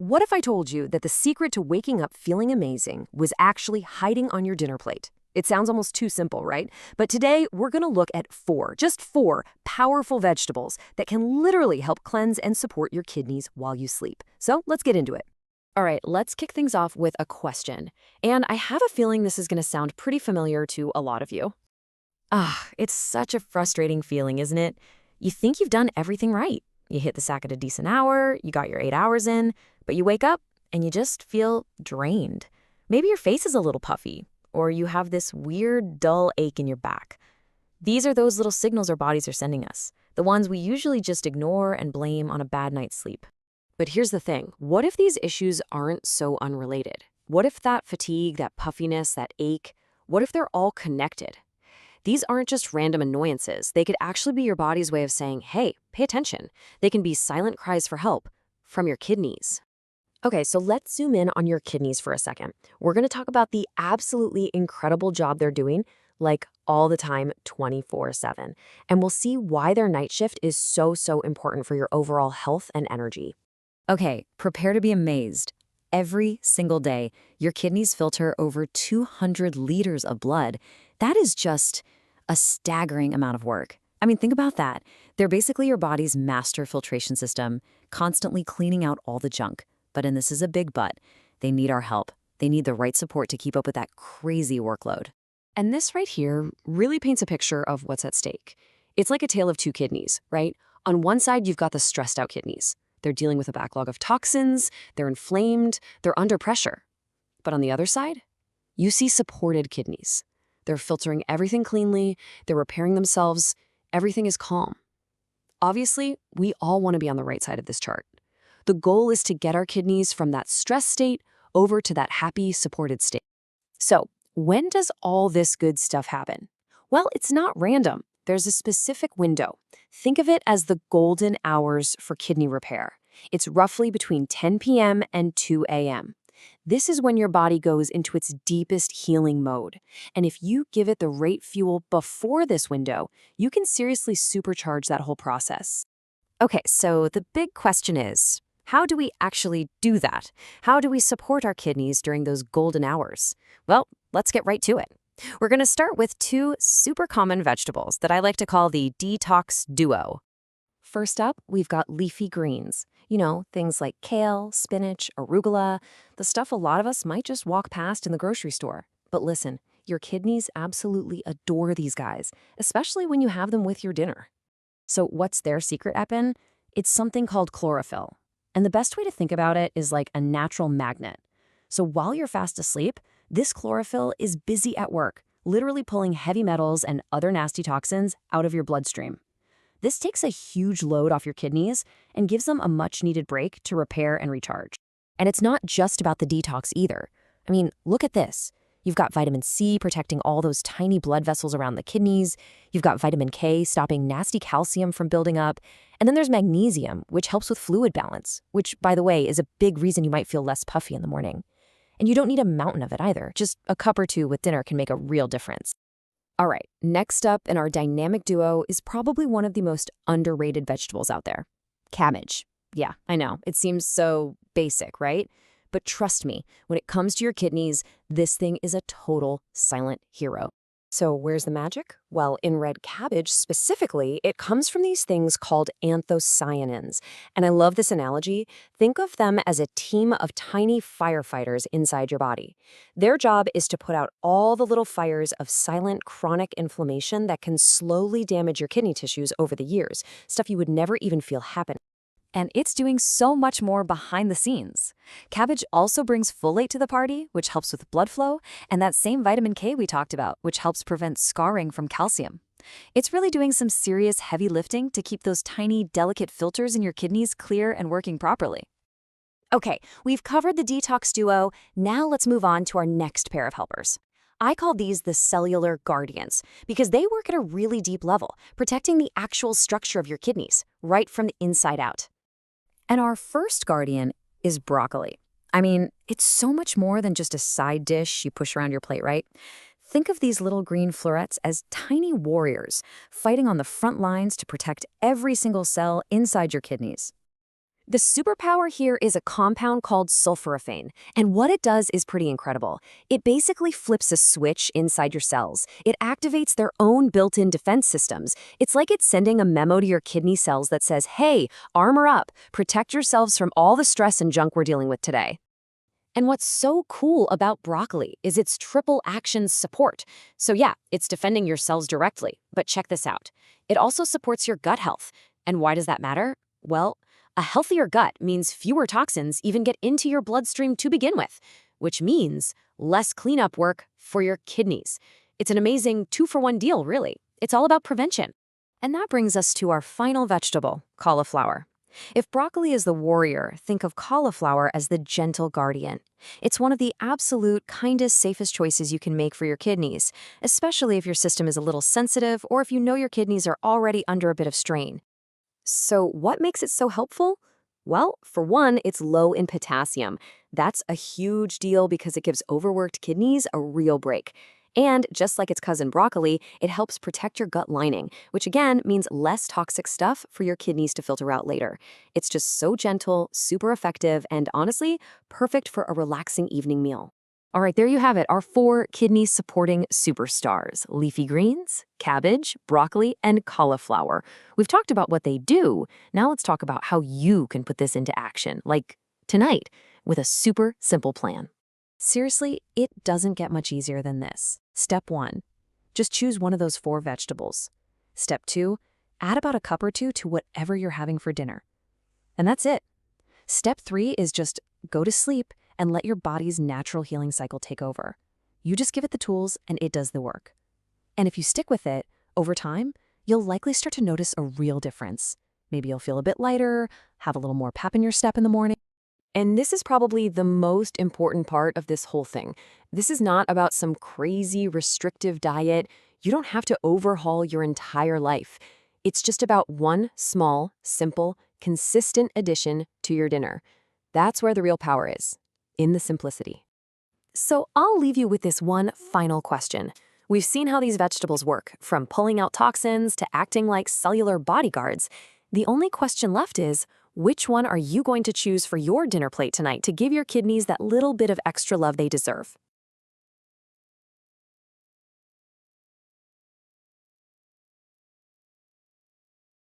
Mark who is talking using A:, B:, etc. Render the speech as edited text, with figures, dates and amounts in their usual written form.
A: What if I told you that the secret to waking up feeling amazing was actually hiding on your dinner plate? It sounds almost too simple, right? But today, we're going to look at just four powerful vegetables that can literally help cleanse and support your kidneys while you sleep. So let's get into it. All right, let's kick things off with a question. And I have a feeling this is going to sound pretty familiar to a lot of you. It's such a frustrating feeling, isn't it? You think you've done everything right. You hit the sack at a decent hour, you got your 8 hours in, but you wake up and you just feel drained. Maybe your face is a little puffy, or you have this weird, dull ache in your back. These are those little signals our bodies are sending us, the ones we usually just ignore and blame on a bad night's sleep. But here's the thing. What if these issues aren't so unrelated? What if that fatigue, that puffiness, that ache, what if they're all connected? These aren't just random annoyances. They could actually be your body's way of saying, hey, pay attention. They can be silent cries for help from your kidneys. Okay, so let's zoom in on your kidneys for a second. We're going to talk about the absolutely incredible job they're doing, like all the time, 24/7. And we'll see why their night shift is so important for your overall health and energy. Okay, prepare to be amazed. Every single day, your kidneys filter over 200 liters of blood. That is just a staggering amount of work. I mean, think about that. They're basically your body's master filtration system, constantly cleaning out all the junk. But, and this is a big but, they need our help. They need the right support to keep up with that crazy workload. And this right here really paints a picture of what's at stake. It's like a tale of two kidneys, right? On one side, you've got the stressed out kidneys. They're dealing with a backlog of toxins, they're inflamed, they're under pressure. But on the other side, you see supported kidneys. They're filtering everything cleanly, they're repairing themselves, everything is calm. Obviously, we all want to be on the right side of this chart. The goal is to get our kidneys from that stress state over to that happy, supported state. So, when does all this good stuff happen? Well, it's not random. There's a specific window. Think of it as the golden hours for kidney repair. It's roughly between 10 p.m. and 2 a.m. This is when your body goes into its deepest healing mode. And if you give it the right fuel before this window, you can seriously supercharge that whole process. Okay, so the big question is, how do we actually do that? How do we support our kidneys during those golden hours? Well, let's get right to it. We're going to start with two super common vegetables that I like to call the detox duo. First up, we've got leafy greens. You know, things like kale, spinach, arugula, the stuff a lot of us might just walk past in the grocery store. But listen, your kidneys absolutely adore these guys, especially when you have them with your dinner. So what's their secret weapon? It's something called chlorophyll. And the best way to think about it is like a natural magnet. So while you're fast asleep, this chlorophyll is busy at work, literally pulling heavy metals and other nasty toxins out of your bloodstream. This takes a huge load off your kidneys and gives them a much-needed break to repair and recharge. And it's not just about the detox either. I mean, look at this. You've got vitamin C protecting all those tiny blood vessels around the kidneys. You've got vitamin K stopping nasty calcium from building up. And then there's magnesium, which helps with fluid balance, which, by the way, is a big reason you might feel less puffy in the morning. And you don't need a mountain of it either. Just a cup or two with dinner can make a real difference. All right, next up in our dynamic duo is probably one of the most underrated vegetables out there. Cabbage. Yeah, I know, it seems so basic, right? But trust me, when it comes to your kidneys, this thing is a total silent hero. So where's the magic? Well, in red cabbage specifically, it comes from these things called anthocyanins. And I love this analogy. Think of them as a team of tiny firefighters inside your body. Their job is to put out all the little fires of silent chronic inflammation that can slowly damage your kidney tissues over the years, stuff you would never even feel happen. And it's doing so much more behind the scenes. Cabbage also brings folate to the party, which helps with blood flow, and that same vitamin K we talked about, which helps prevent scarring from calcium. It's really doing some serious heavy lifting to keep those tiny, delicate filters in your kidneys clear and working properly. Okay, we've covered the detox duo. Now let's move on to our next pair of helpers. I call these the cellular guardians because they work at a really deep level, protecting the actual structure of your kidneys, right from the inside out. And our first guardian is broccoli. I mean, it's so much more than just a side dish you push around your plate, right? Think of these little green florets as tiny warriors fighting on the front lines to protect every single cell inside your kidneys. The superpower here is a compound called sulforaphane, and what it does is pretty incredible. It basically flips a switch inside your cells. It activates their own built-in defense systems. It's like it's sending a memo to your kidney cells that says, hey, armor up, protect yourselves from all the stress and junk we're dealing with today. And what's so cool about broccoli is its triple action support. So yeah, it's defending your cells directly, but check this out. It also supports your gut health. And why does that matter? Well, a healthier gut means fewer toxins even get into your bloodstream to begin with, which means less cleanup work for your kidneys. It's an amazing 2-for-1 deal, really. It's all about prevention. And that brings us to our final vegetable, cauliflower. If broccoli is the warrior, think of cauliflower as the gentle guardian. It's one of the absolute kindest, safest choices you can make for your kidneys, especially if your system is a little sensitive or if you know your kidneys are already under a bit of strain. So what makes it so helpful? Well, for one, it's low in potassium. That's a huge deal because it gives overworked kidneys a real break. And just like its cousin broccoli, it helps protect your gut lining, which again means less toxic stuff for your kidneys to filter out later. It's just so gentle, super effective, and honestly, perfect for a relaxing evening meal. All right, there you have it, our 4 kidney-supporting superstars: leafy greens, cabbage, broccoli, and cauliflower. We've talked about what they do. Now let's talk about how you can put this into action, like tonight, with a super simple plan. Seriously, it doesn't get much easier than this. Step 1, just choose one of those 4 vegetables. Step 2, add about a cup or 2 to whatever you're having for dinner. And that's it. Step 3 is just go to sleep and let your body's natural healing cycle take over. You just give it the tools and it does the work. And if you stick with it, over time, you'll likely start to notice a real difference. Maybe you'll feel a bit lighter, have a little more pep in your step in the morning. And this is probably the most important part of this whole thing. This is not about some crazy restrictive diet. You don't have to overhaul your entire life. It's just about one small, simple, consistent addition to your dinner. That's where the real power is, in the simplicity. So I'll leave you with this one final question. We've seen how these vegetables work, from pulling out toxins to acting like cellular bodyguards. The only question left is, which one are you going to choose for your dinner plate tonight to give your kidneys that little bit of extra love they deserve?